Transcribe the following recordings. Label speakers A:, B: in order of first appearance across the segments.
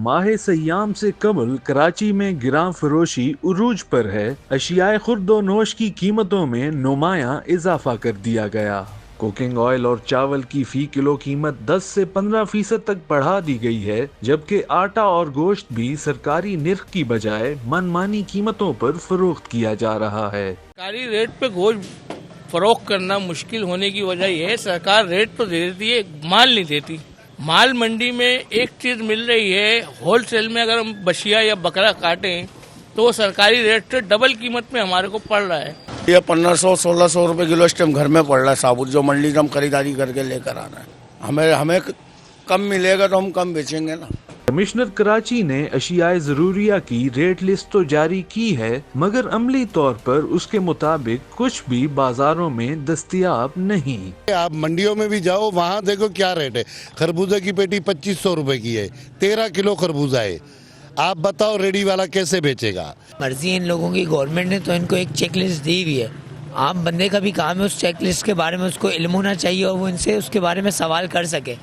A: ماہ سیام سے قبل کراچی میں گراں فروشی عروج پر ہے۔ اشیاء خورد و نوش کی قیمتوں میں نمایاں اضافہ کر دیا گیا۔ کوکنگ آئل اور چاول کی فی کلو قیمت 10 سے 15% تک بڑھا دی گئی ہے، جبکہ آٹا اور گوشت بھی سرکاری نرخ کی بجائے من مانی قیمتوں پر فروخت کیا جا رہا ہے۔
B: سرکاری ریٹ پہ گوشت فروخت کرنا مشکل ہونے کی وجہ یہ ہے، سرکار ریٹ تو دے دیتی ہے، مال نہیں دیتی۔ مال منڈی میں ایک چیز مل رہی ہے، ہول سیل میں اگر ہم بشیا یا بکرا کاٹیں تو وہ سرکاری ریٹ سے ڈبل قیمت میں ہمارے کو پڑ رہا ہے۔
C: یہ 1500-1600 روپے کلو اس ٹائم گھر میں پڑ رہا ہے ثابت، جو منڈی سے ہم خریداری کر کے لے کر آ رہے ہیں۔ ہمیں کم ملے گا تو ہم کم بیچیں گے نا۔
A: کمشنر کراچی نے اشیاء ضروریہ کی ریٹ لسٹ تو جاری کی ہے، مگر عملی طور پر اس کے مطابق کچھ بھی بازاروں میں دستیاب نہیں۔
D: آپ منڈیوں میں بھی جاؤ، وہاں دیکھو کیا ریٹ ہے۔ خربوزے کی پیٹی 2500 روپے کی ہے، 13 کلو خربوزہ ہے۔ آپ بتاؤ ریڈی والا کیسے بیچے گا؟
E: مرضی ہے ان لوگوں کی، گورنمنٹ نے تو ان کو ایک چیک لسٹ دی ہوئی ہے۔ عام بندے کا بھی کام ہے اس چیک لسٹ کے بارے میں اس کو علم ہونا چاہیے اور وہ ان سے اس کے بارے میں سوال کر سکے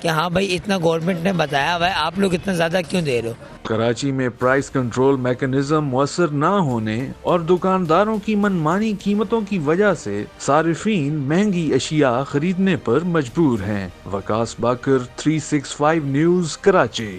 E: کہ ہاں بھائی اتنا گورنمنٹ نے بتایا ہوا ہے، آپ لوگ اتنا زیادہ کیوں دے رہے ہو۔
A: کراچی میں پرائس کنٹرول میکانزم مؤثر نہ ہونے اور دکانداروں کی من مانی قیمتوں کی وجہ سے صارفین مہنگی اشیاء خریدنے پر مجبور ہیں۔ وقاص باقر، 365 نیوز، کراچی۔